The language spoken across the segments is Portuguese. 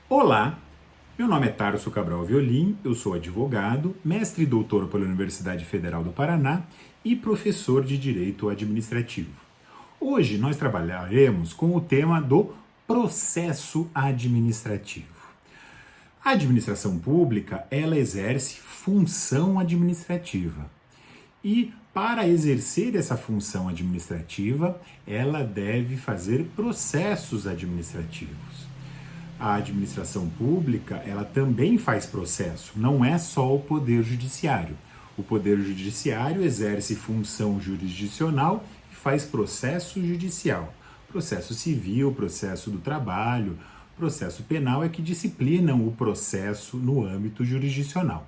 Olá, meu nome é Tarso Cabral Violim, eu sou advogado, mestre e doutor pela Universidade Federal do Paraná e professor de Direito Administrativo. Hoje nós trabalharemos com o tema do processo administrativo. A administração pública, ela exerce função administrativa. E para exercer essa função administrativa, ela deve fazer processos administrativos. A administração pública, ela também faz processo, não é só o Poder Judiciário. O Poder Judiciário exerce função jurisdicional e faz processo judicial. Processo civil, processo do trabalho, processo penal é que disciplinam o processo no âmbito jurisdicional.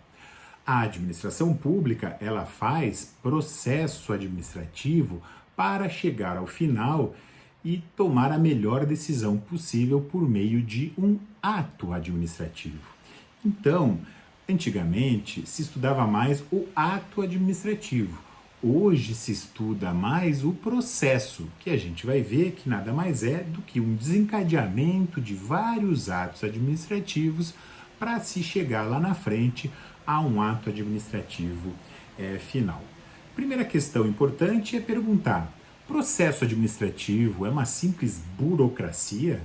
A administração pública, ela faz processo administrativo para chegar ao final e tomar a melhor decisão possível por meio de um ato administrativo. Então, antigamente se estudava mais o ato administrativo. Hoje se estuda mais o processo, que a gente vai ver que nada mais é do que um desencadeamento de vários atos administrativos para se chegar lá na frente a um ato administrativo final. Primeira questão importante é perguntar: processo administrativo é uma simples burocracia?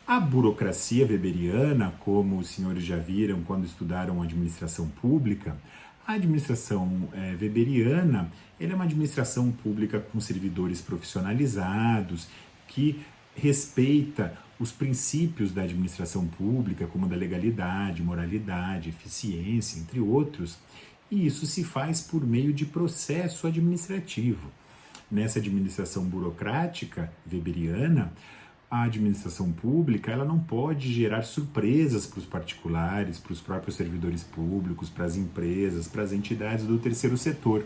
A burocracia weberiana, como os senhores já viram quando estudaram administração pública, a administração weberiana é uma administração pública com servidores profissionalizados, que respeita os princípios da administração pública, como da legalidade, moralidade, eficiência, entre outros, e isso se faz por meio de processo administrativo. Nessa administração burocrática weberiana, a administração pública ela não pode gerar surpresas para os particulares, para os próprios servidores públicos, para as empresas, para as entidades do terceiro setor.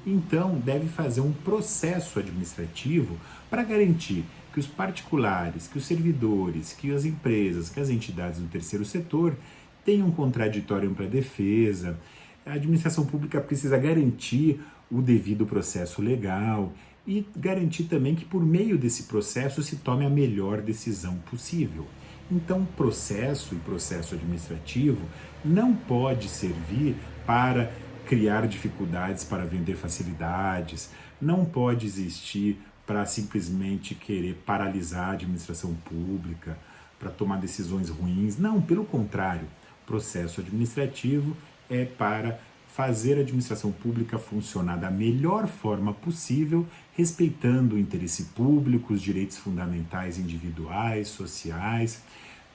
Então, deve fazer um processo administrativo para garantir que os particulares, que os servidores, que as empresas, que as entidades do terceiro setor tenham contraditório para defesa. A administração pública precisa garantir o devido processo legal e garantir também que por meio desse processo se tome a melhor decisão possível. Então, processo e processo administrativo não pode servir para criar dificuldades para vender facilidades, não pode existir para simplesmente querer paralisar a administração pública, para tomar decisões ruins. Não, pelo contrário, processo administrativo é para fazer a administração pública funcionar da melhor forma possível, respeitando o interesse público, os direitos fundamentais individuais, sociais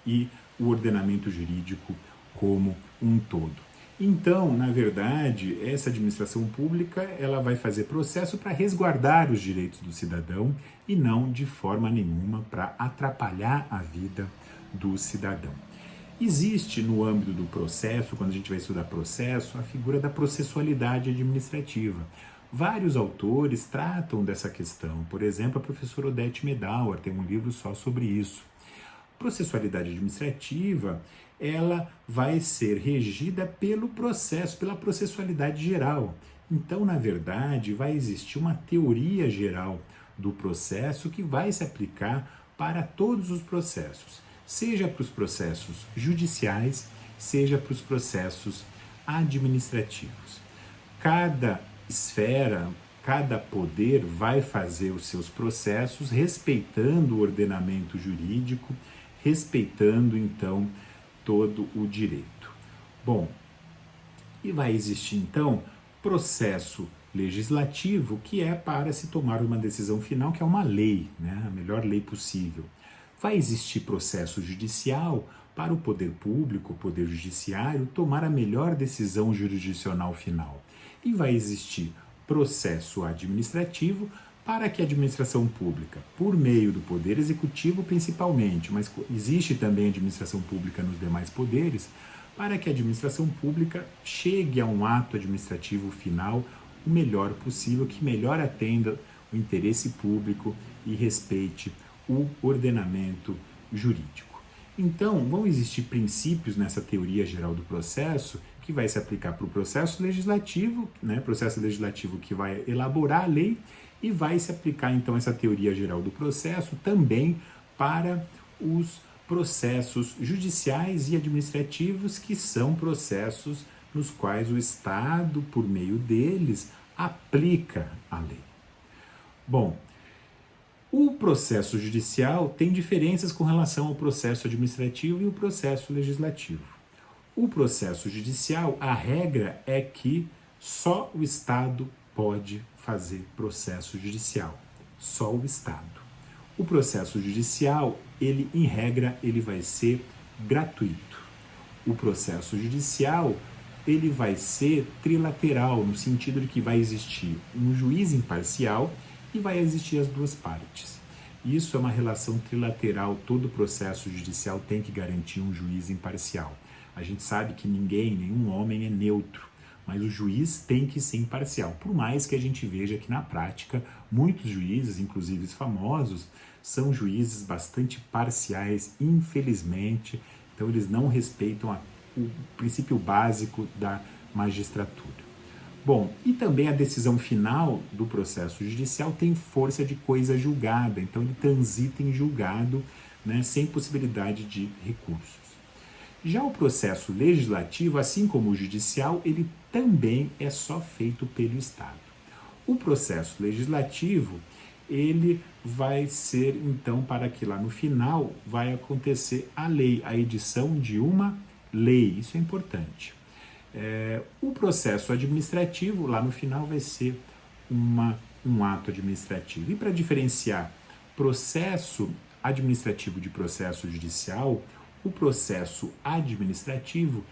e o ordenamento jurídico como um todo. Então, na verdade, essa administração pública ela vai fazer processo para resguardar os direitos do cidadão e não de forma nenhuma para atrapalhar a vida do cidadão. Existe no âmbito do processo, quando a gente vai estudar processo, a figura da processualidade administrativa. Vários autores tratam dessa questão. Por exemplo, a professora Odete Medauer tem um livro só sobre isso. Processualidade administrativa, ela vai ser regida pelo processo, pela processualidade geral. Então, na verdade, vai existir uma teoria geral do processo que vai se aplicar para todos os processos, seja para os processos judiciais, seja para os processos administrativos. Cada esfera, cada poder vai fazer os seus processos respeitando o ordenamento jurídico, respeitando, então, todo o direito. Bom, e vai existir, então, processo legislativo, que é para se tomar uma decisão final, que é uma lei, né? A melhor lei possível. Vai existir processo judicial para o poder público, o poder judiciário, tomar a melhor decisão jurisdicional final. E vai existir processo administrativo para que a administração pública, por meio do poder executivo principalmente, mas existe também administração pública nos demais poderes, para que a administração pública chegue a um ato administrativo final o melhor possível, que melhor atenda o interesse público e respeite o ordenamento jurídico. Então, vão existir princípios nessa teoria geral do processo que vai se aplicar para o processo legislativo, né? Processo legislativo que vai elaborar a lei, e vai se aplicar então essa teoria geral do processo também para os processos judiciais e administrativos, que são processos nos quais o Estado, por meio deles, aplica a lei. Bom, o processo judicial tem diferenças com relação ao processo administrativo e o processo legislativo. O processo judicial, a regra é que só o Estado pode fazer processo judicial, só o Estado. O processo judicial, ele em regra, ele vai ser gratuito. O processo judicial, ele vai ser trilateral, no sentido de que vai existir um juiz imparcial e vai existir as duas partes. Isso é uma relação trilateral, todo processo judicial tem que garantir um juiz imparcial. A gente sabe que ninguém, nenhum homem é neutro, mas o juiz tem que ser imparcial, por mais que a gente veja que na prática muitos juízes, inclusive os famosos, são juízes bastante parciais, infelizmente, então eles não respeitam o princípio básico da magistratura. Bom, e também a decisão final do processo judicial tem força de coisa julgada, então ele transita em julgado, né, sem possibilidade de recursos. Já o processo legislativo, assim como o judicial, ele também é só feito pelo Estado. O processo legislativo, ele vai ser, então, para que lá no final vai acontecer a lei, a edição de uma lei, isso é importante. O processo administrativo, lá no final, vai ser um ato administrativo. E para diferenciar processo administrativo de processo judicial, o processo administrativo,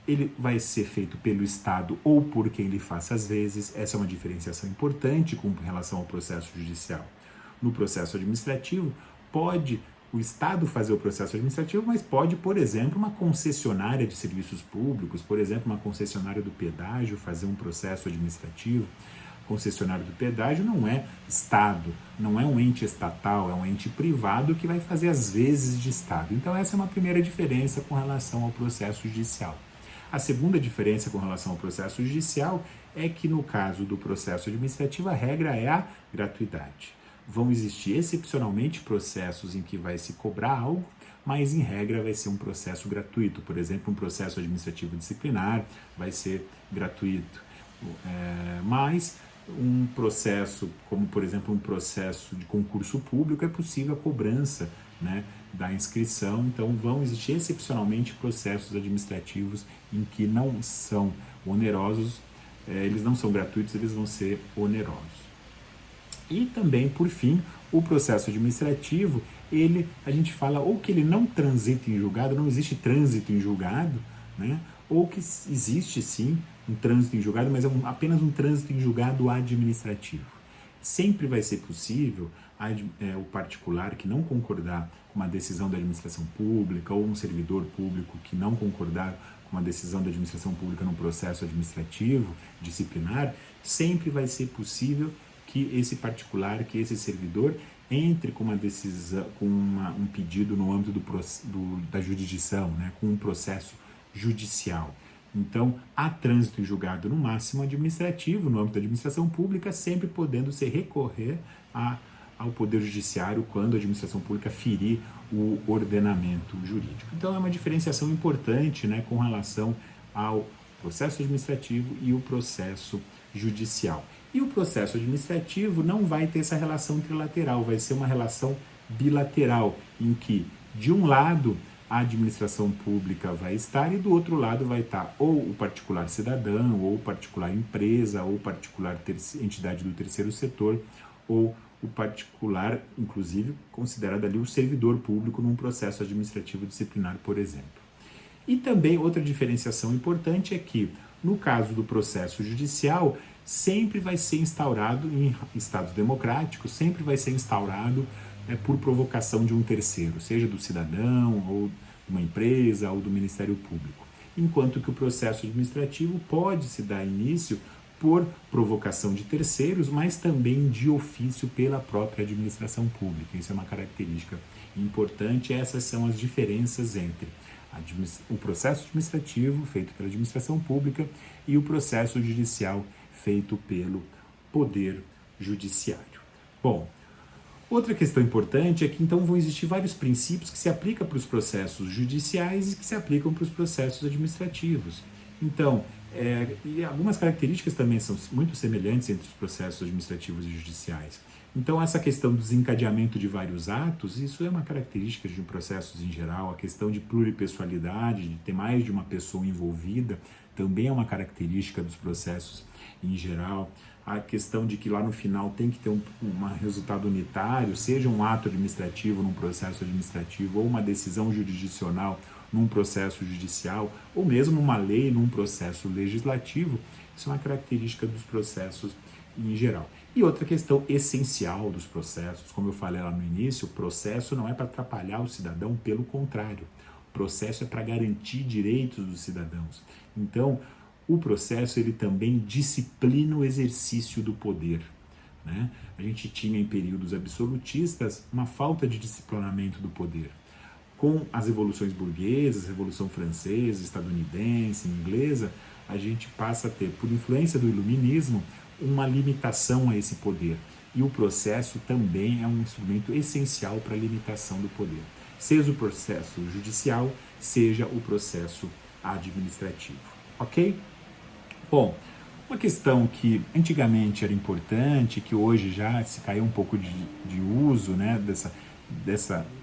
ele vai ser feito pelo Estado ou por quem lhe faça as vezes. Essa é uma diferenciação importante com relação ao processo judicial. No processo administrativo, pode o Estado fazer o processo administrativo, mas pode, por exemplo, uma concessionária de serviços públicos, por exemplo, uma concessionária do pedágio fazer um processo administrativo. Concessionário do pedágio não é Estado, não é um ente estatal, é um ente privado que vai fazer as vezes de Estado. Então essa é uma primeira diferença com relação ao processo judicial. A segunda diferença com relação ao processo judicial é que no caso do processo administrativo a regra é a gratuidade. Vão existir excepcionalmente processos em que vai se cobrar algo, mas em regra vai ser um processo gratuito. Por exemplo, um processo administrativo disciplinar vai ser gratuito. Mas um processo, como por exemplo um processo de concurso público, é possível a cobrança, né, da inscrição. Então vão existir excepcionalmente processos administrativos em que não são onerosos, eles não são gratuitos, eles vão ser onerosos. E também, por fim, o processo administrativo, a gente fala ou que ele não transita em julgado, não existe trânsito em julgado, né? Ou que existe sim um trânsito em julgado, mas é apenas um trânsito em julgado administrativo. Sempre vai ser possível o particular que não concordar com uma decisão da administração pública ou um servidor público que não concordar com uma decisão da administração pública no processo administrativo, disciplinar, sempre vai ser possível que esse particular, que esse servidor entre com uma decisão, com um pedido no âmbito da jurisdição, né, com um processo judicial. Então, há trânsito em julgado no máximo administrativo, no âmbito da administração pública, sempre podendo se recorrer ao Poder Judiciário quando a administração pública ferir o ordenamento jurídico. Então, é uma diferenciação importante, né, com relação ao processo administrativo e o processo judicial. E o processo administrativo não vai ter essa relação trilateral, vai ser uma relação bilateral, em que, de um lado, a administração pública vai estar e do outro lado vai estar ou o particular cidadão, ou o particular empresa, ou o particular entidade do terceiro setor, ou o particular, inclusive, considerado ali o servidor público num processo administrativo disciplinar, por exemplo. E também outra diferenciação importante é que, no caso do processo judicial, sempre vai ser instaurado, em estados democráticos, sempre vai ser instaurado por provocação de um terceiro, seja do cidadão, ou de uma empresa, ou do Ministério Público. Enquanto que o processo administrativo pode se dar início por provocação de terceiros, mas também de ofício pela própria administração pública. Isso é uma característica importante. Essas são as diferenças entre o processo administrativo feito pela administração pública e o processo judicial feito pelo Poder Judiciário. Bom, Outra questão importante é que então vão existir vários princípios que se aplicam para os processos judiciais e que se aplicam para os processos administrativos. Então, e algumas características também são muito semelhantes entre os processos administrativos e judiciais. Então, essa questão do desencadeamento de vários atos, isso é uma característica de processos em geral. A questão de pluripessoalidade, de ter mais de uma pessoa envolvida, também é uma característica dos processos em geral. A questão de que lá no final tem que ter um resultado unitário, seja um ato administrativo num processo administrativo ou uma decisão jurisdicional num processo judicial ou mesmo uma lei num processo legislativo, isso é uma característica dos processos em geral. E outra questão essencial dos processos, como eu falei lá no início, o processo não é para atrapalhar o cidadão, pelo contrário, o processo é para garantir direitos dos cidadãos. Então, o processo ele também disciplina o exercício do poder. Né? A gente tinha em períodos absolutistas uma falta de disciplinamento do poder. Com as revoluções burguesas, Revolução Francesa, estadunidense, inglesa, a gente passa a ter, por influência do iluminismo, uma limitação a esse poder. E o processo também é um instrumento essencial para a limitação do poder. Seja o processo judicial, seja o processo administrativo. Ok? Bom, uma questão que antigamente era importante, que hoje já se caiu um pouco de uso, né,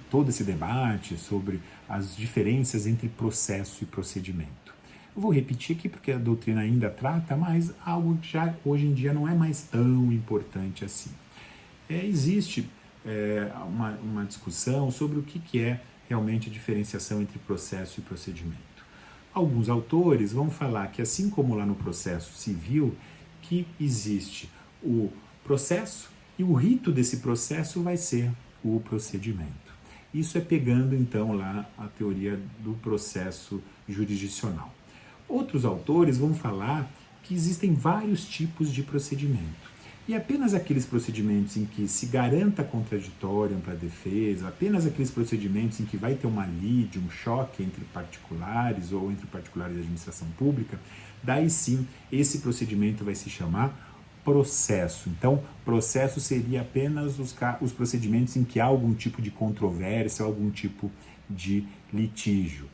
todo esse debate sobre as diferenças entre processo e procedimento. Eu vou repetir aqui porque a doutrina ainda trata, mas algo que já hoje em dia não é mais tão importante assim. Existe uma discussão sobre o que é realmente a diferenciação entre processo e procedimento. Alguns autores vão falar que, assim como lá no processo civil, que existe o processo e o rito desse processo vai ser o procedimento. Isso é pegando, então, lá a teoria do processo jurisdicional. Outros autores vão falar que existem vários tipos de procedimento. E apenas aqueles procedimentos em que se garanta contraditório para a defesa, apenas aqueles procedimentos em que vai ter uma lide, um choque entre particulares ou entre particulares e administração pública, daí sim esse procedimento vai se chamar processo. Então, processo seria apenas os procedimentos em que há algum tipo de controvérsia, algum tipo de litígio.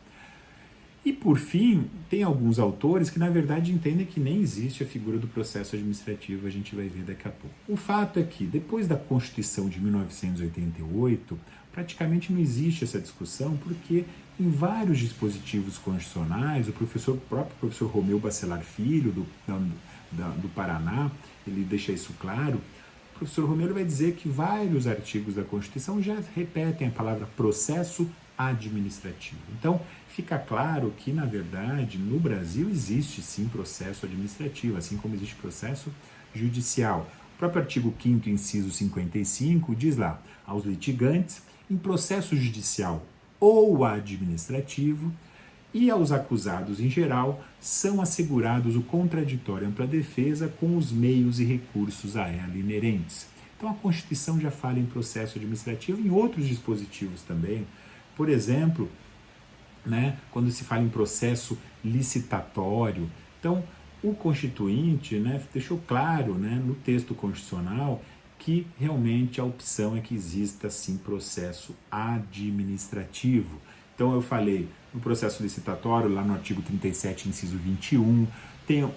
E, por fim, tem alguns autores que, na verdade, entendem que nem existe a figura do processo administrativo, a gente vai ver daqui a pouco. O fato é que, depois da Constituição de 1988, praticamente não existe essa discussão, porque em vários dispositivos constitucionais, o próprio professor Romeu Bacelar Filho, do Paraná, ele deixa isso claro. O professor Romeu vai dizer que vários artigos da Constituição já repetem a palavra processo administrativo. Então, fica claro que, na verdade, no Brasil existe sim processo administrativo, assim como existe processo judicial. O próprio artigo 5º, inciso 55, diz lá, aos litigantes, em processo judicial ou administrativo, e aos acusados em geral, são assegurados o contraditório ampla defesa com os meios e recursos a ela inerentes. Então, a Constituição já fala em processo administrativo, em outros dispositivos também. Por exemplo, né, quando se fala em processo licitatório. Então, o Constituinte, né, deixou claro, né, no texto constitucional que realmente a opção é que exista, sim, processo administrativo. Então, eu falei no processo licitatório, lá no artigo 37, inciso 21, tem o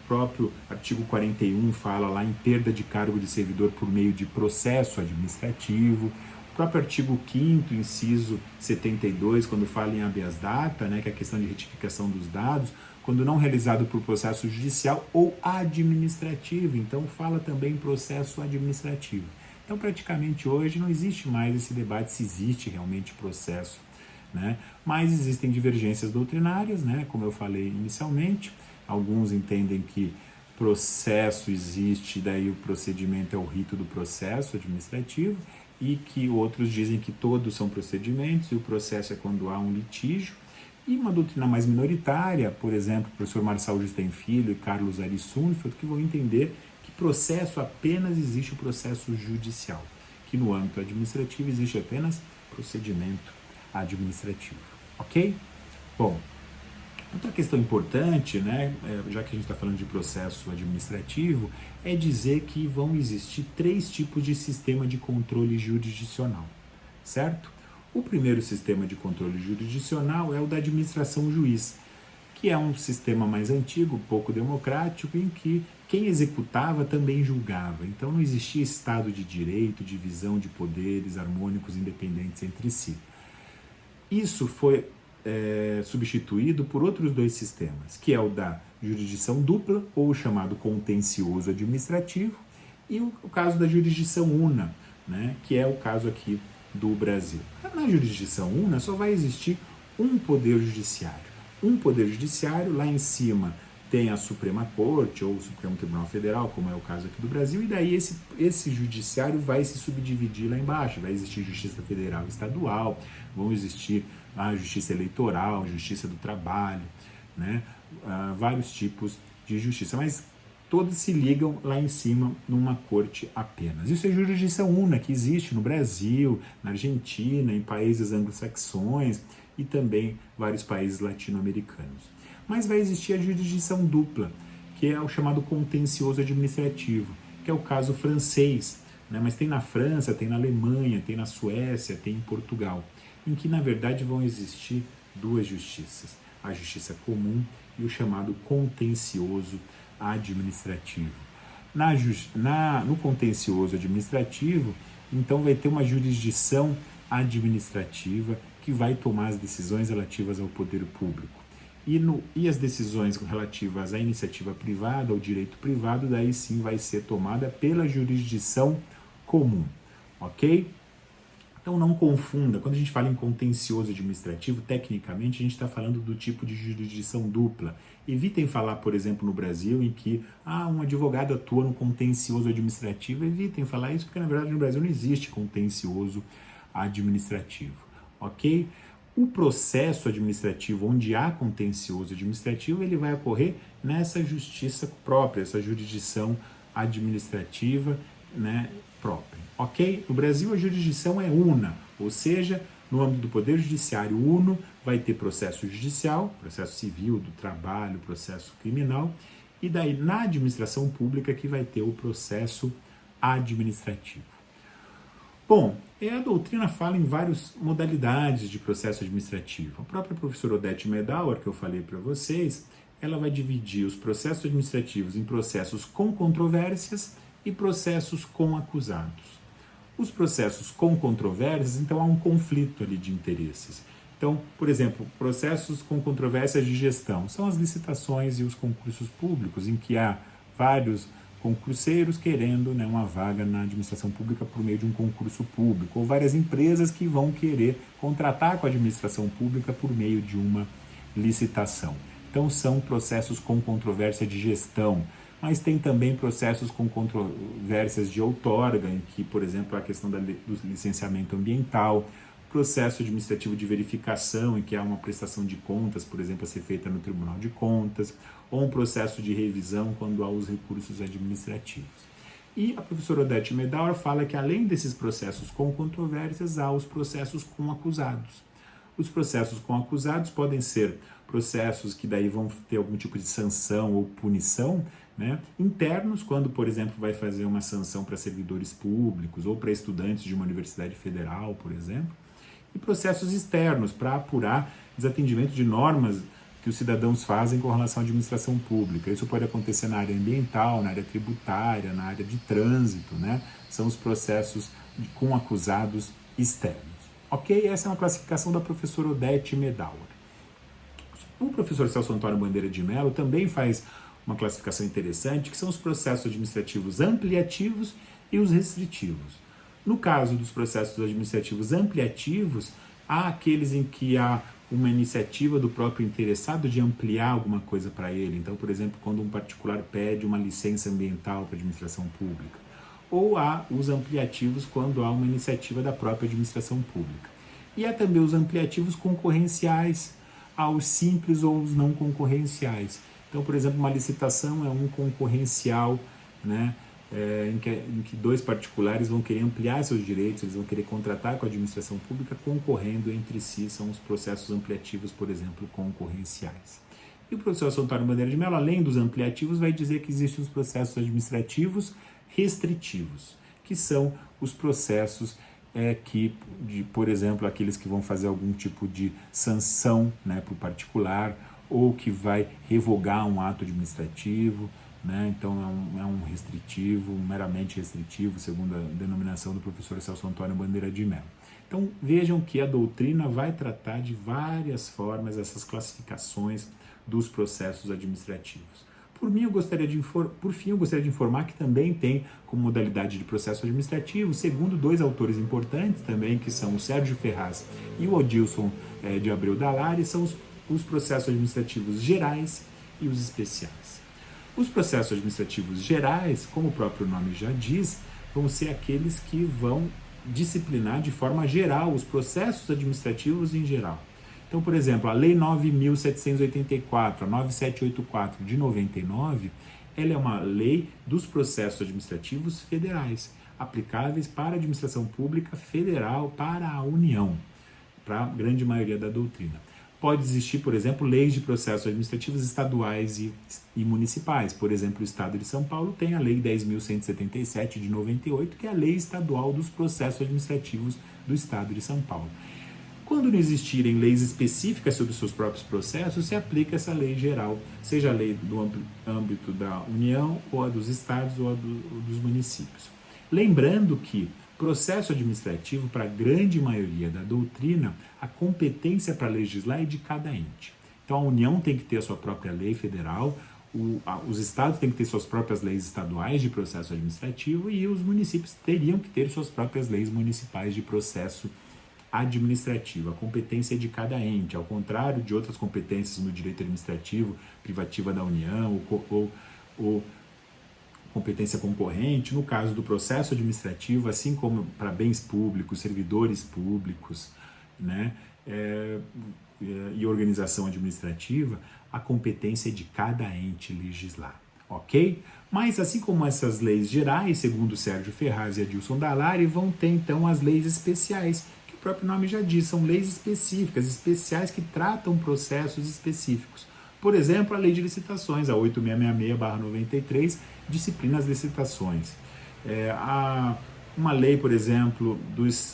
próprio artigo 41 fala lá em perda de cargo de servidor por meio de processo administrativo. O próprio artigo 5º, inciso 72, quando fala em habeas data, né, que é a questão de retificação dos dados, quando não realizado por processo judicial ou administrativo. Então, fala também em processo administrativo. Então, praticamente hoje não existe mais esse debate se existe realmente processo, né? Mas existem divergências doutrinárias, né, como eu falei inicialmente. Alguns entendem que processo existe, daí o procedimento é o rito do processo administrativo, e que outros dizem que todos são procedimentos e o processo é quando há um litígio. E uma doutrina mais minoritária, por exemplo, o professor Marçal Justem Filho e Carlos Ari Sunfeld, que vão entender que processo apenas existe o processo judicial, que no âmbito administrativo existe apenas procedimento administrativo. Ok? Bom, Outra questão importante, né, já que a gente está falando de processo administrativo, é dizer que vão existir 3 tipos de sistema de controle jurisdicional, certo? O primeiro sistema de controle jurisdicional é o da administração juiz, que é um sistema mais antigo, pouco democrático, em que quem executava também julgava. Então não existia Estado de direito, divisão de poderes harmônicos independentes entre si. Isso foi substituído por outros 2 sistemas, que é o da jurisdição dupla, ou o chamado contencioso administrativo, e o caso da jurisdição una, né, que é o caso aqui do Brasil. Na jurisdição una só vai existir um poder judiciário. Um poder judiciário, lá em cima tem a Suprema Corte ou o Supremo Tribunal Federal, como é o caso aqui do Brasil, e daí esse judiciário vai se subdividir lá embaixo. Vai existir Justiça Federal e Estadual, vão existir a Justiça Eleitoral, Justiça do Trabalho, né? Vários tipos de justiça, mas todos se ligam lá em cima numa corte apenas. Isso é jurisdição una, que existe no Brasil, na Argentina, em países anglo-saxões e também vários países latino-americanos. Mas vai existir a jurisdição dupla, que é o chamado contencioso administrativo, que é o caso francês, né? Mas tem na França, tem na Alemanha, tem na Suécia, tem em Portugal, em que na verdade vão existir 2 justiças, a justiça comum e o chamado contencioso administrativo. No contencioso administrativo, então vai ter uma jurisdição administrativa que vai tomar as decisões relativas ao poder público. E as decisões relativas à iniciativa privada, ao direito privado, daí sim vai ser tomada pela jurisdição comum, ok? Então não confunda, quando a gente fala em contencioso administrativo, tecnicamente a gente está falando do tipo de jurisdição dupla. Evitem falar, por exemplo, no Brasil, em que um advogado atua no contencioso administrativo. Evitem falar isso, porque na verdade no Brasil não existe contencioso administrativo, ok? O processo administrativo, onde há contencioso administrativo, ele vai ocorrer nessa justiça própria, essa jurisdição administrativa, né, própria, ok? No Brasil a jurisdição é una, ou seja, no âmbito do Poder Judiciário uno, vai ter processo judicial, processo civil, do trabalho, processo criminal, e daí na administração pública que vai ter o processo administrativo. Bom, a doutrina fala em várias modalidades de processo administrativo. A própria professora Odete Medauer, que eu falei para vocês, ela vai dividir os processos administrativos em processos com controvérsias e processos com acusados. Os processos com controvérsias, então há um conflito ali de interesses. Então, por exemplo, processos com controvérsias de gestão são as licitações e os concursos públicos, em que há vários concurseiros querendo, né, uma vaga na administração pública por meio de um concurso público, ou várias empresas que vão querer contratar com a administração pública por meio de uma licitação. Então são processos com controvérsia de gestão, mas tem também processos com controvérsias de outorga, em que, por exemplo, a questão do licenciamento ambiental, processo administrativo de verificação, em que há uma prestação de contas, por exemplo, a ser feita no Tribunal de Contas, ou um processo de revisão quando há os recursos administrativos. E a professora Odete Medauer fala que, além desses processos com controvérsias, há os processos com acusados. Os processos com acusados podem ser processos que daí vão ter algum tipo de sanção ou punição, né, internos, quando, por exemplo, vai fazer uma sanção para servidores públicos ou para estudantes de uma universidade federal, por exemplo, e processos externos para apurar desatendimento de normas que os cidadãos fazem com relação à administração pública. Isso pode acontecer na área ambiental, na área tributária, na área de trânsito, né? São os processos com acusados externos. Ok? Essa é uma classificação da professora Odete Medauer. O professor Celso Antônio Bandeira de Mello também faz uma classificação interessante, que são os processos administrativos ampliativos e os restritivos. No caso dos processos administrativos ampliativos, há aqueles em que há uma iniciativa do próprio interessado de ampliar alguma coisa para ele. Então, por exemplo, quando um particular pede uma licença ambiental para a administração pública. Ou há os ampliativos quando há uma iniciativa da própria administração pública. E há também os ampliativos concorrenciais, há os simples ou os não concorrenciais. Então, por exemplo, uma licitação é um concorrencial, né, em que 2 particulares vão querer ampliar seus direitos, eles vão querer contratar com a administração pública concorrendo entre si, são os processos ampliativos, por exemplo, concorrenciais. E o professor Celso Antônio Bandeira de Mello, além dos ampliativos, vai dizer que existem os processos administrativos restritivos, que são os processos por exemplo, aqueles que vão fazer algum tipo de sanção, né, para o particular, ou que vai revogar um ato administrativo, né? Então é um restritivo, meramente restritivo, segundo a denominação do professor Celso Antônio Bandeira de Mello. Então vejam que a doutrina vai tratar de várias formas essas classificações dos processos administrativos. Por fim, eu gostaria de informar que também tem como modalidade de processo administrativo, segundo dois autores importantes também, que são o Sérgio Ferraz e o Odilson de Abreu Dalari, são os processos administrativos gerais e os especiais. Os processos administrativos gerais, como o próprio nome já diz, vão ser aqueles que vão disciplinar de forma geral os processos administrativos em geral. Então, por exemplo, a Lei 9.784, a 9784 de 99, ela é uma lei dos processos administrativos federais, aplicáveis para a administração pública federal, para a União, para a grande maioria da doutrina. Pode existir, por exemplo, leis de processos administrativos estaduais e municipais. Por exemplo, o Estado de São Paulo tem a Lei 10.177 de 98, que é a lei estadual dos processos administrativos do Estado de São Paulo. Quando não existirem leis específicas sobre os seus próprios processos, se aplica essa lei geral, seja a lei do âmbito da União, ou a dos estados, ou a dos municípios. Lembrando que processo administrativo, para a grande maioria da doutrina, a competência para legislar é de cada ente. Então a União tem que ter a sua própria lei federal, os estados têm que ter suas próprias leis estaduais de processo administrativo e os municípios teriam que ter suas próprias leis municipais de processo administrativo. A competência é de cada ente, ao contrário de outras competências no direito administrativo, privativa da União ou competência concorrente. No caso do processo administrativo, assim como para bens públicos, servidores públicos, né, e organização administrativa, a competência é de cada ente legislar, ok? Mas assim como essas leis gerais, segundo Sérgio Ferraz e Adilson Dalari, vão ter então as leis especiais, que o próprio nome já diz, são leis específicas, especiais que tratam processos específicos. Por exemplo, a Lei de Licitações, a 8666/93, disciplina as licitações. Uma lei, por exemplo,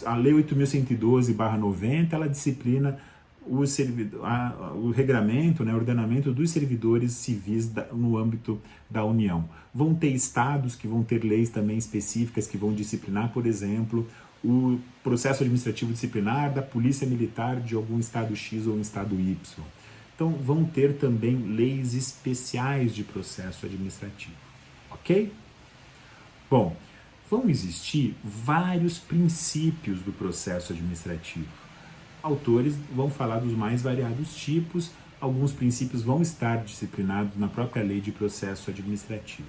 a Lei 8.112/90, ela disciplina o regramento, né, o ordenamento dos servidores civis no âmbito da União. Vão ter estados que vão ter leis também específicas que vão disciplinar, por exemplo, o processo administrativo disciplinar da Polícia Militar de algum estado X ou um estado Y. Então, vão ter também leis especiais de processo administrativo, ok? Bom, vão existir vários princípios do processo administrativo. Autores vão falar dos mais variados tipos, alguns princípios vão estar disciplinados na própria lei de processo administrativo.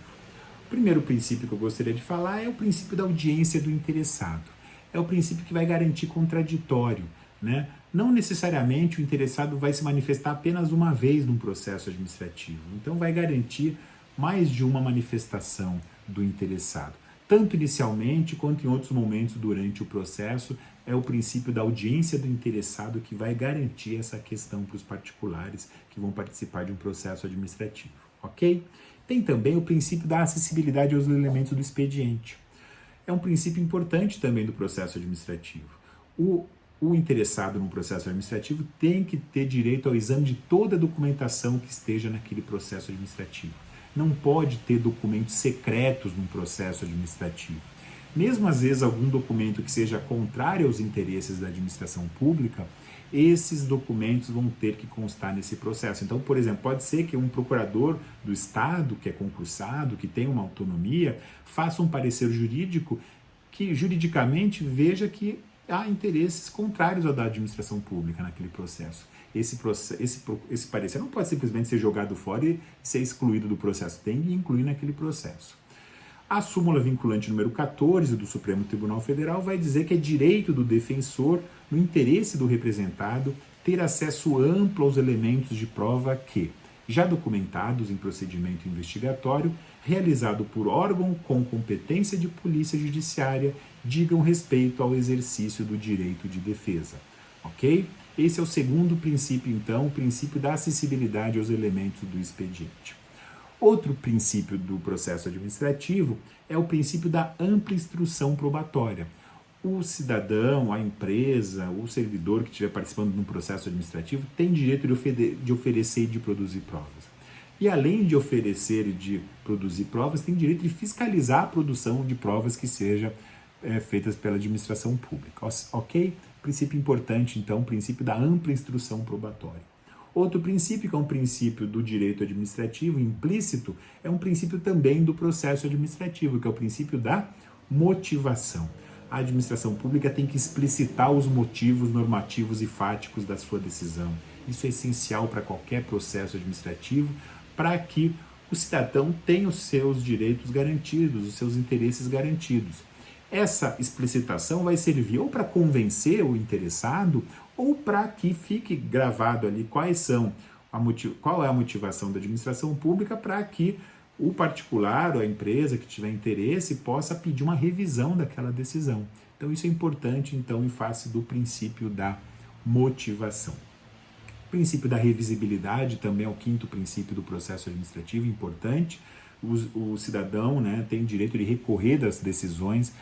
O primeiro princípio que eu gostaria de falar é o princípio da audiência do interessado. É o princípio que vai garantir contraditório, né? Não necessariamente o interessado vai se manifestar apenas uma vez num processo administrativo, então vai garantir mais de uma manifestação do interessado. Tanto inicialmente quanto em outros momentos durante o processo, é o princípio da audiência do interessado que vai garantir essa questão para os particulares que vão participar de um processo administrativo, ok? Tem também o princípio da acessibilidade aos elementos do expediente. É um princípio importante também do processo administrativo. O interessado no processo administrativo tem que ter direito ao exame de toda a documentação que esteja naquele processo administrativo. Não pode ter documentos secretos num processo administrativo. Mesmo às vezes algum documento que seja contrário aos interesses da administração pública, esses documentos vão ter que constar nesse processo. Então, por exemplo, pode ser que um procurador do Estado, que é concursado, que tem uma autonomia, faça um parecer jurídico que juridicamente veja que há interesses contrários ao da administração pública naquele processo. Esse parecer não pode simplesmente ser jogado fora e ser excluído do processo, tem que incluir naquele processo. A súmula vinculante número 14 do Supremo Tribunal Federal vai dizer que é direito do defensor, no interesse do representado, ter acesso amplo aos elementos de prova que, já documentados em procedimento investigatório, realizado por órgão com competência de polícia judiciária, digam respeito ao exercício do direito de defesa. Ok? Esse é o segundo princípio, então, o princípio da acessibilidade aos elementos do expediente. Outro princípio do processo administrativo é o princípio da ampla instrução probatória. O cidadão, a empresa, o servidor que estiver participando de um processo administrativo tem direito de oferecer e de produzir provas. E além de oferecer e de produzir provas, tem direito de fiscalizar a produção de provas que sejam feitas pela administração pública. Ok? Princípio importante, então, o princípio da ampla instrução probatória. Outro princípio, que é um princípio do direito administrativo implícito, é um princípio também do processo administrativo, que é o princípio da motivação. A administração pública tem que explicitar os motivos normativos e fáticos da sua decisão. Isso é essencial para qualquer processo administrativo, para que o cidadão tenha os seus direitos garantidos, os seus interesses garantidos. Essa explicitação vai servir ou para convencer o interessado ou para que fique gravado ali qual é a motivação da administração pública para que o particular ou a empresa que tiver interesse possa pedir uma revisão daquela decisão. Então isso é importante, então, em face do princípio da motivação. O princípio da revisibilidade também é o quinto princípio do processo administrativo, importante. O cidadão, né, tem direito de recorrer das decisões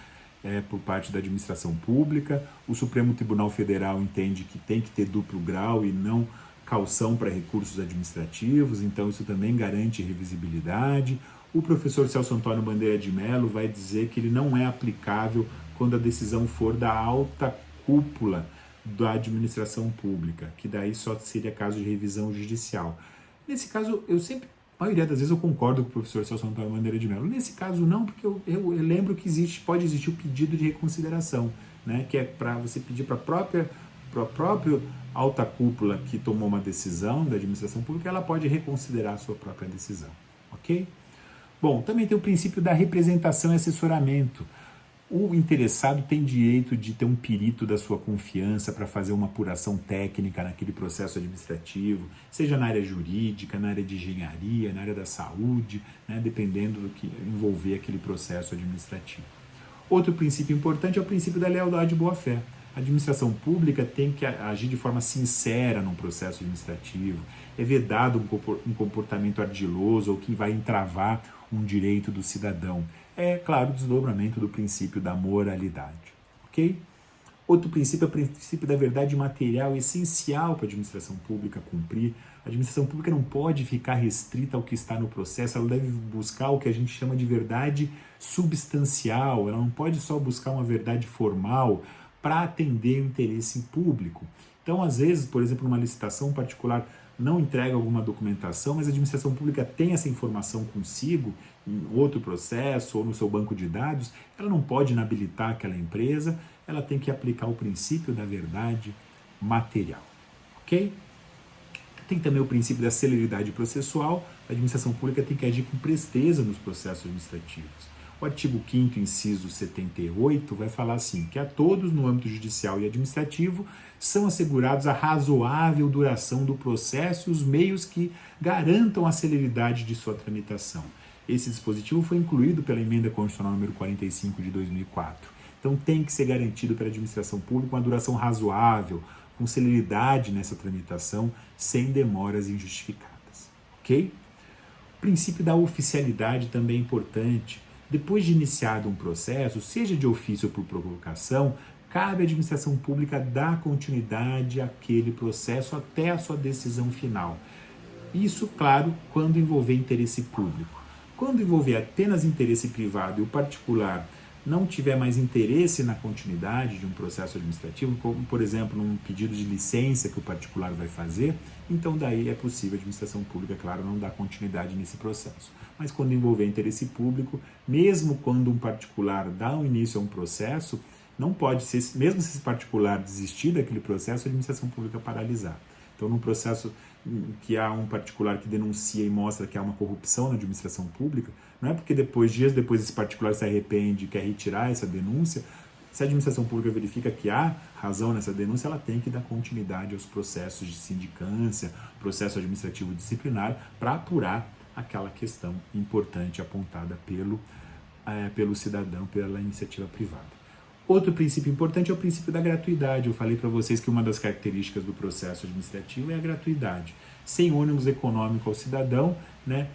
por parte da administração pública. O Supremo Tribunal Federal entende que tem que ter duplo grau e não caução para recursos administrativos, então isso também garante revisibilidade. O professor Celso Antônio Bandeira de Mello vai dizer que ele não é aplicável quando a decisão for da alta cúpula da administração pública, que daí só seria caso de revisão judicial. Nesse caso, a maioria das vezes eu concordo com o professor Celso Antônio Bandeira de Mello. Nesse caso não, porque eu lembro que pode existir o pedido de reconsideração, né, que é para você pedir para a própria alta cúpula que tomou uma decisão da administração pública, ela pode reconsiderar a sua própria decisão, ok? Bom, também tem o princípio da representação e assessoramento. O interessado tem direito de ter um perito da sua confiança para fazer uma apuração técnica naquele processo administrativo, seja na área jurídica, na área de engenharia, na área da saúde, né, dependendo do que envolver aquele processo administrativo. Outro princípio importante é o princípio da lealdade e boa-fé. A administração pública tem que agir de forma sincera num processo administrativo. É vedado um comportamento ardiloso ou que vai entravar um direito do cidadão. É, claro, o desdobramento do princípio da moralidade. Ok? Outro princípio é o princípio da verdade material, essencial para a administração pública cumprir. A administração pública não pode ficar restrita ao que está no processo, ela deve buscar o que a gente chama de verdade substancial, ela não pode só buscar uma verdade formal para atender o interesse público. Então, às vezes, por exemplo, numa licitação particular não entrega alguma documentação, mas a administração pública tem essa informação consigo, em outro processo ou no seu banco de dados, ela não pode inabilitar aquela empresa, ela tem que aplicar o princípio da verdade material. Ok? Tem também o princípio da celeridade processual. A administração pública tem que agir com presteza nos processos administrativos. O artigo 5º, inciso 78, vai falar assim, que a todos, no âmbito judicial e administrativo, são assegurados a razoável duração do processo e os meios que garantam a celeridade de sua tramitação. Esse dispositivo foi incluído pela Emenda Constitucional número 45 de 2004. Então tem que ser garantido pela administração pública uma duração razoável, com celeridade nessa tramitação, sem demoras injustificadas. Ok? O princípio da oficialidade também é importante. Depois de iniciado um processo, seja de ofício ou por provocação, cabe à administração pública dar continuidade àquele processo até a sua decisão final. Isso, claro, quando envolver interesse público. Quando envolver apenas interesse privado e o particular não tiver mais interesse na continuidade de um processo administrativo, como, por exemplo, num pedido de licença que o particular vai fazer, então daí é possível a administração pública, claro, não dar continuidade nesse processo. Mas quando envolver interesse público, mesmo quando um particular dá um início a um processo, não pode ser, mesmo se esse particular desistir daquele processo, a administração pública paralisar. Então, num processo que há um particular que denuncia e mostra que há uma corrupção na administração pública, não é porque dias depois esse particular se arrepende e quer retirar essa denúncia, se a administração pública verifica que há razão nessa denúncia, ela tem que dar continuidade aos processos de sindicância, processo administrativo disciplinar, para apurar aquela questão importante apontada pelo cidadão, pela iniciativa privada. Outro princípio importante é o princípio da gratuidade. Eu falei para vocês que uma das características do processo administrativo é a gratuidade. Sem ônus econômico ao cidadão, né,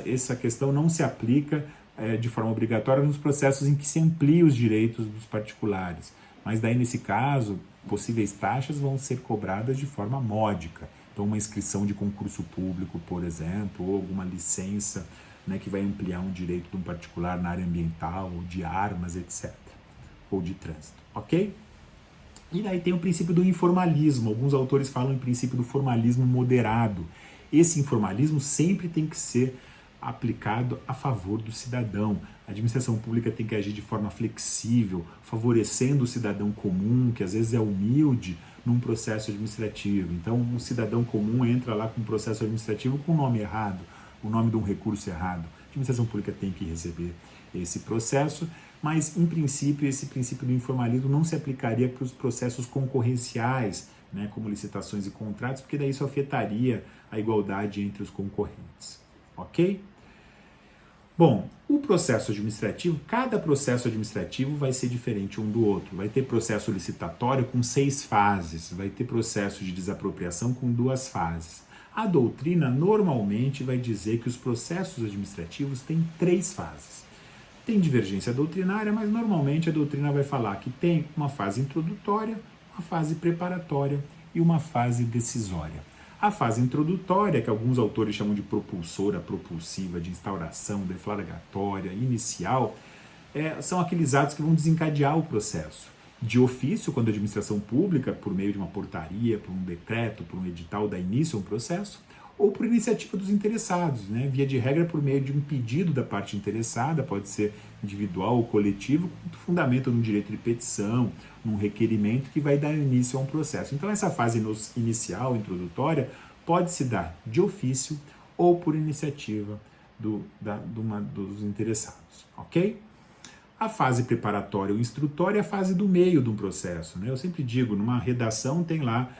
essa questão não se aplica de forma obrigatória nos processos em que se amplia os direitos dos particulares. Mas daí, nesse caso, possíveis taxas vão ser cobradas de forma módica. Então, uma inscrição de concurso público, por exemplo, ou alguma licença, né, que vai ampliar um direito de um particular na área ambiental, ou de armas, etc., ou de trânsito, ok? E daí tem o princípio do informalismo. Alguns autores falam em princípio do formalismo moderado. Esse informalismo sempre tem que ser aplicado a favor do cidadão. A administração pública tem que agir de forma flexível, favorecendo o cidadão comum, que às vezes é humilde, num processo administrativo. Então, um cidadão comum entra lá com um processo administrativo com o nome errado, o nome de um recurso errado. A administração pública tem que receber esse processo, mas, em princípio, esse princípio do informalismo não se aplicaria para os processos concorrenciais, né, como licitações e contratos, porque daí isso afetaria a igualdade entre os concorrentes. Ok? Bom, o processo administrativo, cada processo administrativo vai ser diferente um do outro. Vai ter processo licitatório com 6 fases, vai ter processo de desapropriação com 2 fases. A doutrina normalmente vai dizer que os processos administrativos têm 3 fases. Tem divergência doutrinária, mas normalmente a doutrina vai falar que tem uma fase introdutória, uma fase preparatória e uma fase decisória. A fase introdutória, que alguns autores chamam de propulsora, propulsiva, de instauração, deflagratória, inicial, são aqueles atos que vão desencadear o processo. De ofício, quando a administração pública, por meio de uma portaria, por um decreto, por um edital, dá início a um processo, ou por iniciativa dos interessados, né? Via de regra por meio de um pedido da parte interessada, pode ser individual ou coletivo, com fundamento num direito de petição, num requerimento que vai dar início a um processo. Então essa fase inicial, introdutória, pode se dar de ofício ou por iniciativa dos interessados, ok? A fase preparatória ou instrutória é a fase do meio de um processo, né? Eu sempre digo, numa redação tem lá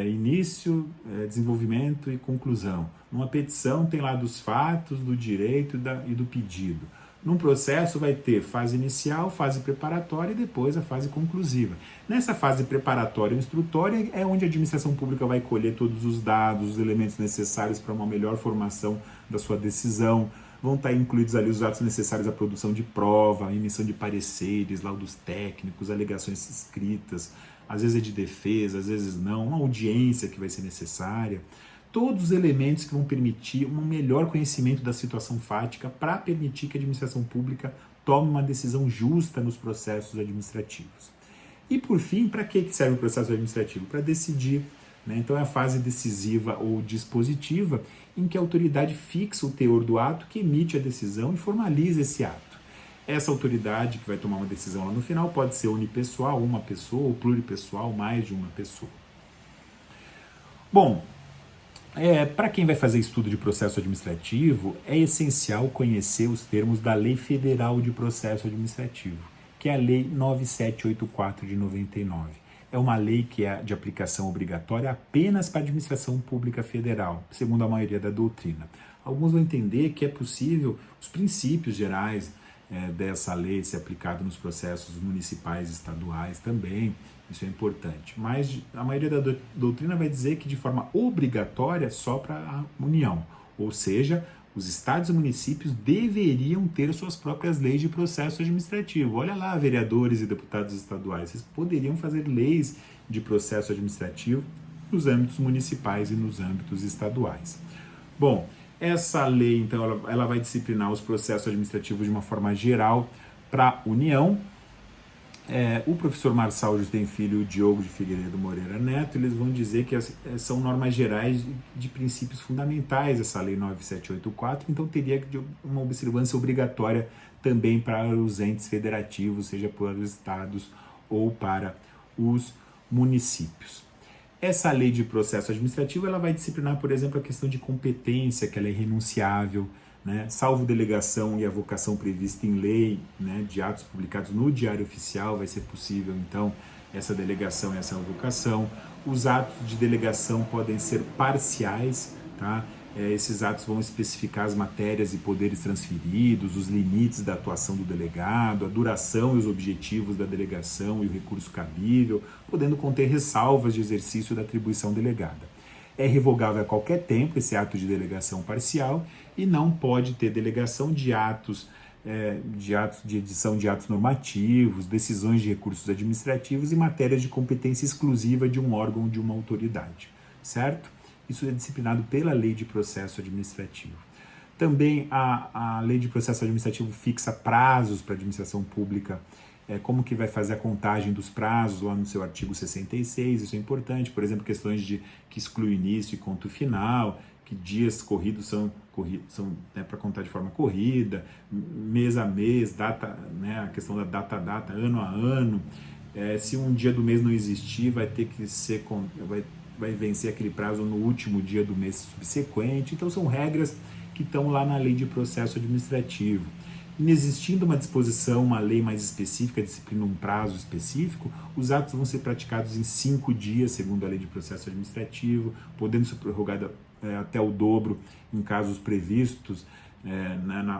início, desenvolvimento e conclusão. Numa petição tem lá dos fatos, do direito e do pedido. Num processo vai ter fase inicial, fase preparatória e depois a fase conclusiva. Nessa fase preparatória e instrutória é onde a administração pública vai colher todos os dados, os elementos necessários para uma melhor formação da sua decisão. Vão estar incluídos ali os atos necessários à produção de prova, a emissão de pareceres, laudos técnicos, alegações escritas, às vezes é de defesa, às vezes não, uma audiência que vai ser necessária. Todos os elementos que vão permitir um melhor conhecimento da situação fática para permitir que a administração pública tome uma decisão justa nos processos administrativos. E, por fim, para que serve o processo administrativo? Para decidir. Né? Então, é a fase decisiva ou dispositiva em que a autoridade fixa o teor do ato que emite a decisão e formaliza esse ato. Essa autoridade que vai tomar uma decisão lá no final pode ser unipessoal, uma pessoa, ou pluripessoal, mais de uma pessoa. Bom, para quem vai fazer estudo de processo administrativo, é essencial conhecer os termos da Lei Federal de Processo Administrativo, que é a Lei 9784 de 99. É uma lei que é de aplicação obrigatória apenas para a administração pública federal, segundo a maioria da doutrina. Alguns vão entender que é possível os princípios gerais dessa lei ser aplicado nos processos municipais e estaduais também, isso é importante. Mas a maioria da doutrina vai dizer que de forma obrigatória só para a União, ou seja, os estados e municípios deveriam ter suas próprias leis de processo administrativo. Olha lá, vereadores e deputados estaduais, vocês poderiam fazer leis de processo administrativo nos âmbitos municipais e nos âmbitos estaduais. Bom, essa lei, então, ela vai disciplinar os processos administrativos de uma forma geral para a União. O professor Marçal Justem Filho e o Diogo de Figueiredo Moreira Neto, eles vão dizer que são normas gerais de princípios fundamentais, essa lei 9784, então teria uma observância obrigatória também para os entes federativos, seja para os estados ou para os municípios. Essa lei de processo administrativo ela vai disciplinar, por exemplo, a questão de competência, que ela é irrenunciável, né? Salvo delegação e avocação prevista em lei, né, de atos publicados no Diário Oficial, vai ser possível, então, essa delegação e essa avocação. Os atos de delegação podem ser parciais, tá? Esses atos vão especificar as matérias e poderes transferidos, os limites da atuação do delegado, a duração e os objetivos da delegação e o recurso cabível, podendo conter ressalvas de exercício da atribuição delegada. É revogável a qualquer tempo esse ato de delegação parcial e não pode ter delegação de edição de atos normativos, decisões de recursos administrativos e matérias de competência exclusiva de um órgão ou de uma autoridade, certo? Isso é disciplinado pela Lei de Processo Administrativo. Também a Lei de Processo Administrativo fixa prazos para a administração pública, como que vai fazer a contagem dos prazos lá no seu artigo 66, isso é importante, por exemplo, questões que exclui início e conto final, que dias corridos são para contar de forma corrida, mês a mês, data, né, a questão da data a data, ano a ano. Se um dia do mês não existir, vai ter que ser, vai vencer aquele prazo no último dia do mês subsequente. Então são regras que estão lá na Lei de Processo Administrativo. Inexistindo uma disposição, uma lei mais específica, disciplina um prazo específico, os atos vão ser praticados em 5 dias, segundo a Lei de Processo Administrativo, podendo ser prorrogada até o dobro em casos previstos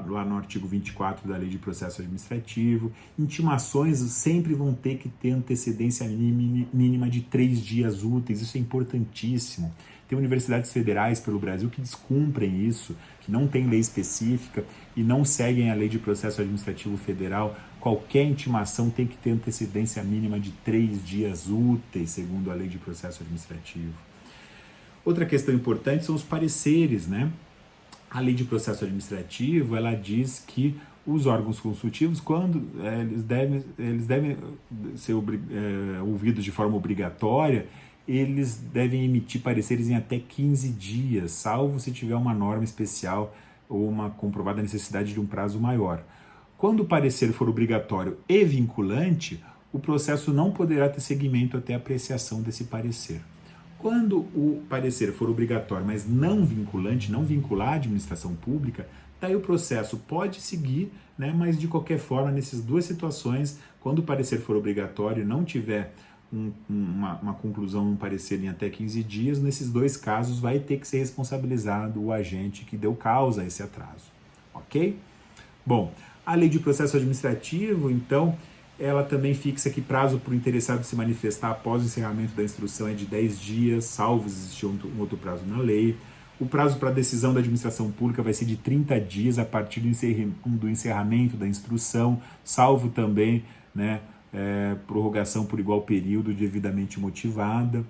lá no artigo 24 da Lei de Processo Administrativo. Intimações sempre vão ter que ter antecedência mínima de 3 dias úteis, isso é importantíssimo. Tem universidades federais pelo Brasil que descumprem isso, que não tem lei específica e não seguem a Lei de Processo Administrativo Federal. Qualquer intimação tem que ter antecedência mínima de 3 dias úteis, segundo a Lei de Processo Administrativo. Outra questão importante são os pareceres, né? A Lei de Processo Administrativo, ela diz que os órgãos consultivos, quando eles devem ser ouvidos de forma obrigatória, eles devem emitir pareceres em até 15 dias, salvo se tiver uma norma especial ou uma comprovada necessidade de um prazo maior. Quando o parecer for obrigatório e vinculante, o processo não poderá ter seguimento até a apreciação desse parecer. Quando o parecer for obrigatório, mas não vinculante, não vincular a administração pública, daí o processo pode seguir, né, mas de qualquer forma, nessas duas situações, quando o parecer for obrigatório e não tiver uma conclusão, um parecer em até 15 dias, nesses dois casos vai ter que ser responsabilizado o agente que deu causa a esse atraso, ok? Bom, a Lei de Processo Administrativo, então, ela também fixa que prazo para o interessado se manifestar após o encerramento da instrução é de 10 dias, salvo existir um outro prazo na lei. O prazo para a decisão da administração pública vai ser de 30 dias a partir do encerramento da instrução, salvo também, né, prorrogação por igual período devidamente motivada.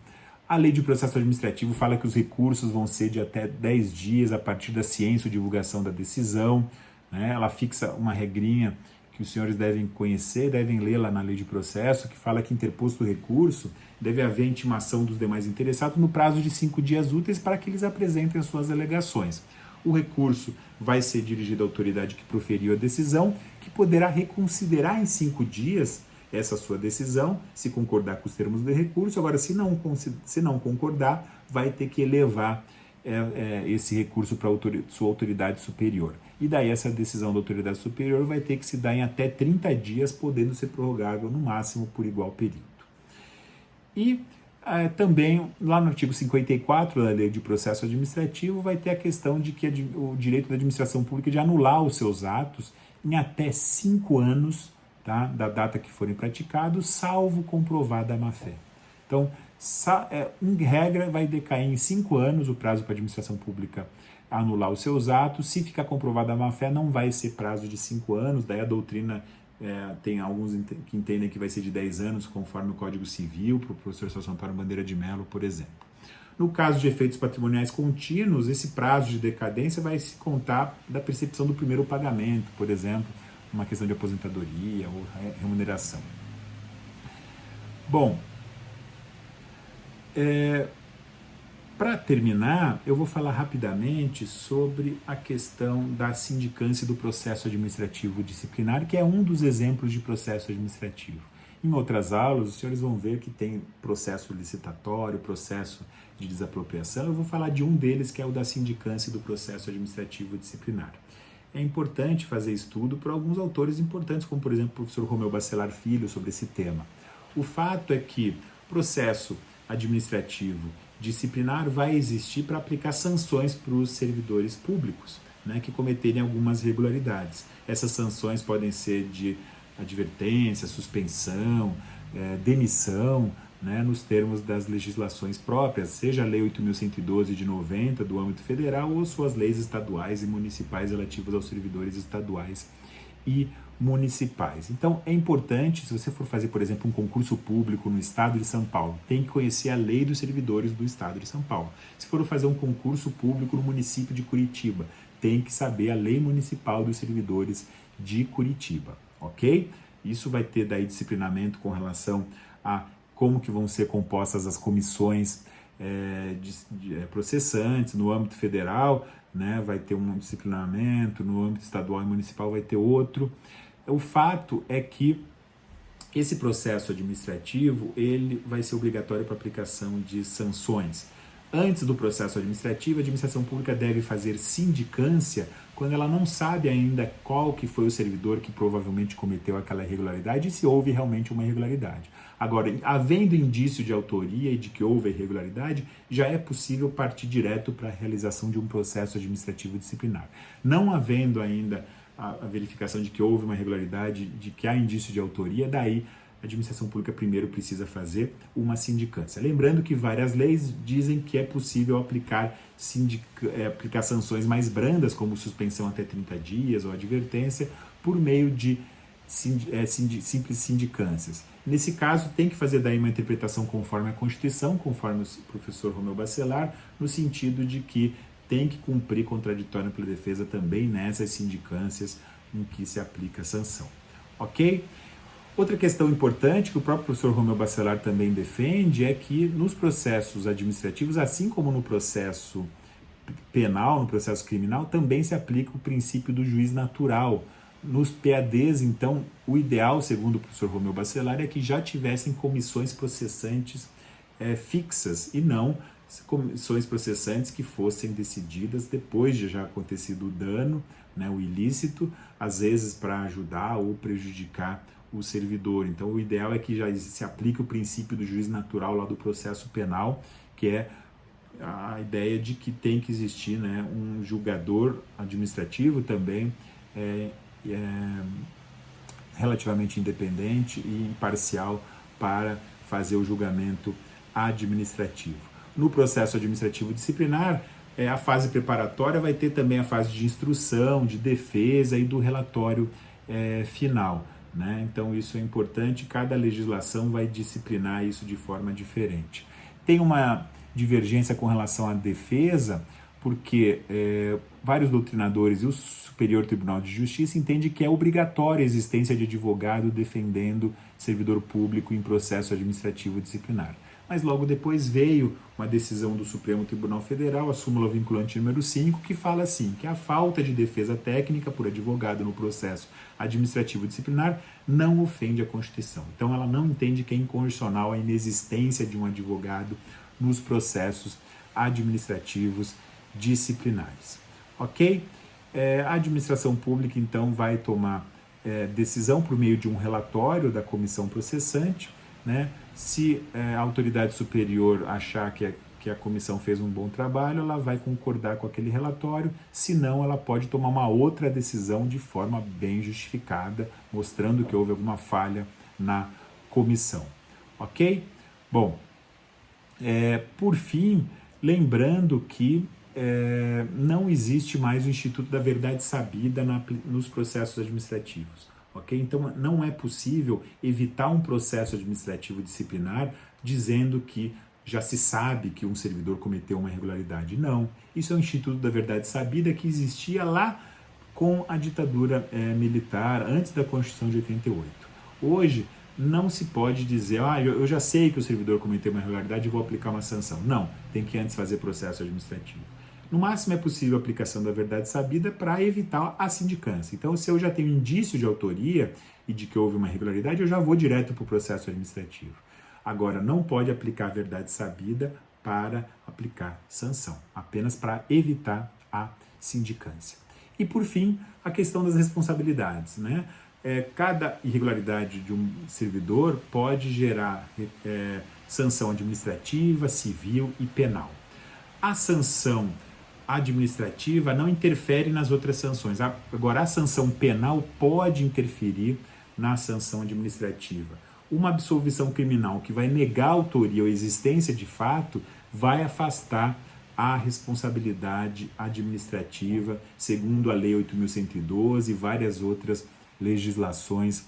A Lei de Processo Administrativo fala que os recursos vão ser de até 10 dias a partir da ciência ou divulgação da decisão, né? Ela fixa uma regrinha que os senhores devem conhecer, devem ler lá na Lei de Processo, que fala que interposto o recurso, deve haver intimação dos demais interessados no prazo de 5 dias úteis para que eles apresentem as suas alegações. O recurso vai ser dirigido à autoridade que proferiu a decisão, que poderá reconsiderar em 5 dias essa sua decisão, se concordar com os termos do recurso. Agora, se não concordar, vai ter que elevar esse recurso para sua autoridade superior. E daí essa decisão da autoridade superior vai ter que se dar em até 30 dias, podendo ser prorrogável no máximo por igual período. E também, lá no artigo 54 da Lei de Processo Administrativo, vai ter a questão de que o direito da administração pública de anular os seus atos em até 5 anos, tá, da data que forem praticados, salvo comprovada a má-fé. Então, em regra, vai decair em 5 anos o prazo para a administração pública anular os seus atos. Se ficar comprovada a má-fé, não vai ser prazo de 5 anos, daí a doutrina tem alguns que entendem que vai ser de 10 anos, conforme o Código Civil, para o professor Celso Antônio Bandeira de Mello, por exemplo. No caso de efeitos patrimoniais contínuos, esse prazo de decadência vai se contar da percepção do primeiro pagamento, por exemplo, uma questão de aposentadoria ou remuneração. Bom, para terminar, eu vou falar rapidamente sobre a questão da sindicância do processo administrativo disciplinar, que é um dos exemplos de processo administrativo. Em outras aulas, os senhores vão ver que tem processo licitatório, processo de desapropriação. Eu vou falar de um deles, que é o da sindicância do processo administrativo disciplinar. É importante fazer estudo por alguns autores importantes, como por exemplo o professor Romeu Bacelar Filho, sobre esse tema. O fato é que processo administrativo disciplinar vai existir para aplicar sanções para os servidores públicos, né, que cometerem algumas irregularidades. Essas sanções podem ser de advertência, suspensão, demissão, né, nos termos das legislações próprias, seja a Lei 8.112 de 90 do âmbito federal ou suas leis estaduais e municipais relativas aos servidores estaduais e municipais. Então é importante, se você for fazer, por exemplo, um concurso público no estado de São Paulo, tem que conhecer a lei dos servidores do estado de São Paulo. Se for fazer um concurso público no município de Curitiba, tem que saber a lei municipal dos servidores de Curitiba, ok? Isso vai ter daí disciplinamento com relação a como que vão ser compostas as comissões processantes no âmbito federal, né, vai ter um disciplinamento, no âmbito estadual e municipal vai ter outro. O fato é que esse processo administrativo ele vai ser obrigatório para aplicação de sanções. Antes do processo administrativo, a administração pública deve fazer sindicância quando ela não sabe ainda qual que foi o servidor que provavelmente cometeu aquela irregularidade e se houve realmente uma irregularidade. Agora, havendo indício de autoria e de que houve irregularidade, já é possível partir direto para a realização de um processo administrativo disciplinar. Não havendo ainda a verificação de que houve uma irregularidade, de que há indício de autoria, daí a administração pública primeiro precisa fazer uma sindicância. Lembrando que várias leis dizem que é possível aplicar sanções mais brandas, como suspensão até 30 dias ou advertência, por meio de simples sindicâncias. Nesse caso, tem que fazer daí uma interpretação conforme a Constituição, conforme o professor Romeu Bacelar, no sentido de que tem que cumprir contraditório pela defesa também nessas sindicâncias em que se aplica a sanção. Ok? Outra questão importante que o próprio professor Romeu Bacelar também defende é que nos processos administrativos, assim como no processo penal, no processo criminal, também se aplica o princípio do juiz natural. Nos PADs, então, o ideal, segundo o professor Romeu Bacelar, é que já tivessem comissões processantes fixas e não comissões processantes que fossem decididas depois de já acontecido o dano, né, o ilícito, às vezes para ajudar ou prejudicar o servidor. Então, o ideal é que já se aplique o princípio do juiz natural lá do processo penal, que é a ideia de que tem que existir, né, um julgador administrativo também relativamente independente e imparcial para fazer o julgamento administrativo. No processo administrativo disciplinar, a fase preparatória vai ter também a fase de instrução, de defesa e do relatório final, né? Então isso é importante, cada legislação vai disciplinar isso de forma diferente. Tem uma divergência com relação à defesa, porque vários doutrinadores e o Superior Tribunal de Justiça entendem que é obrigatória a existência de advogado defendendo servidor público em processo administrativo disciplinar. Mas logo depois veio uma decisão do Supremo Tribunal Federal, a súmula vinculante número 5, que fala assim, que a falta de defesa técnica por advogado no processo administrativo disciplinar não ofende a Constituição. Então ela não entende que é inconstitucional a inexistência de um advogado nos processos administrativos disciplinares. Ok? A administração pública, então, vai tomar decisão por meio de um relatório da comissão processante, né? Se a autoridade superior achar que a comissão fez um bom trabalho, ela vai concordar com aquele relatório, se não, ela pode tomar uma outra decisão de forma bem justificada, mostrando que houve alguma falha na comissão. Ok? Bom, por fim, lembrando que não existe mais o Instituto da Verdade Sabida nos processos administrativos. Okay? Então, não é possível evitar um processo administrativo disciplinar dizendo que já se sabe que um servidor cometeu uma irregularidade. Não. Isso é o Instituto da Verdade Sabida que existia lá com a ditadura militar, antes da Constituição de 88. Hoje, não se pode dizer, eu já sei que o servidor cometeu uma irregularidade e vou aplicar uma sanção. Não, tem que antes fazer processo administrativo. No máximo é possível a aplicação da verdade sabida para evitar a sindicância. Então, se eu já tenho indício de autoria e de que houve uma irregularidade, eu já vou direto para o processo administrativo. Agora, não pode aplicar a verdade sabida para aplicar sanção, apenas para evitar a sindicância. E, por fim, a questão das responsabilidades, né? cada irregularidade de um servidor pode gerar sanção administrativa, civil e penal. A sanção administrativa não interfere nas outras sanções. Agora, a sanção penal pode interferir na sanção administrativa. Uma absolvição criminal que vai negar a autoria ou existência de fato vai afastar a responsabilidade administrativa, segundo a Lei 8.112 e várias outras legislações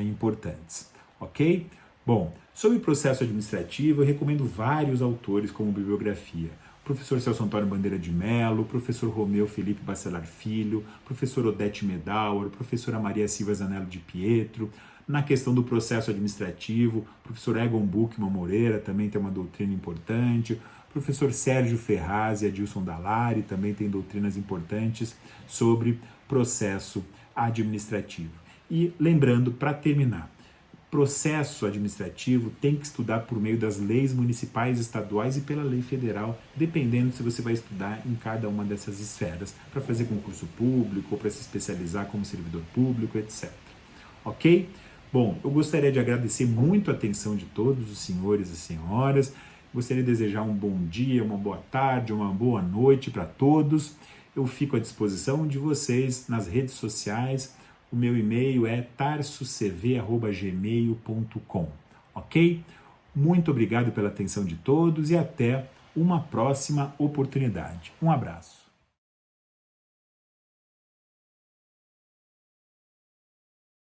importantes, ok? Bom, sobre o processo administrativo, eu recomendo vários autores como bibliografia. Professor Celso Antônio Bandeira de Mello, professor Romeu Felipe Bacelar Filho, professor Odete Medauer, professora Maria Silva Zanello de Pietro. Na questão do processo administrativo, professor Egon Buchmann Moreira também tem uma doutrina importante, professor Sérgio Ferraz e Adilson Dallari também tem doutrinas importantes sobre processo administrativo. E lembrando, para terminar, processo administrativo tem que estudar por meio das leis municipais, estaduais e pela lei federal, dependendo se você vai estudar em cada uma dessas esferas, para fazer concurso público ou para se especializar como servidor público, etc. Ok? Bom, eu gostaria de agradecer muito a atenção de todos os senhores e senhoras, gostaria de desejar um bom dia, uma boa tarde, uma boa noite para todos. Eu fico à disposição de vocês nas redes sociais. O meu e-mail é tarsocv@gmail.com, ok? Muito obrigado pela atenção de todos e até uma próxima oportunidade. Um abraço.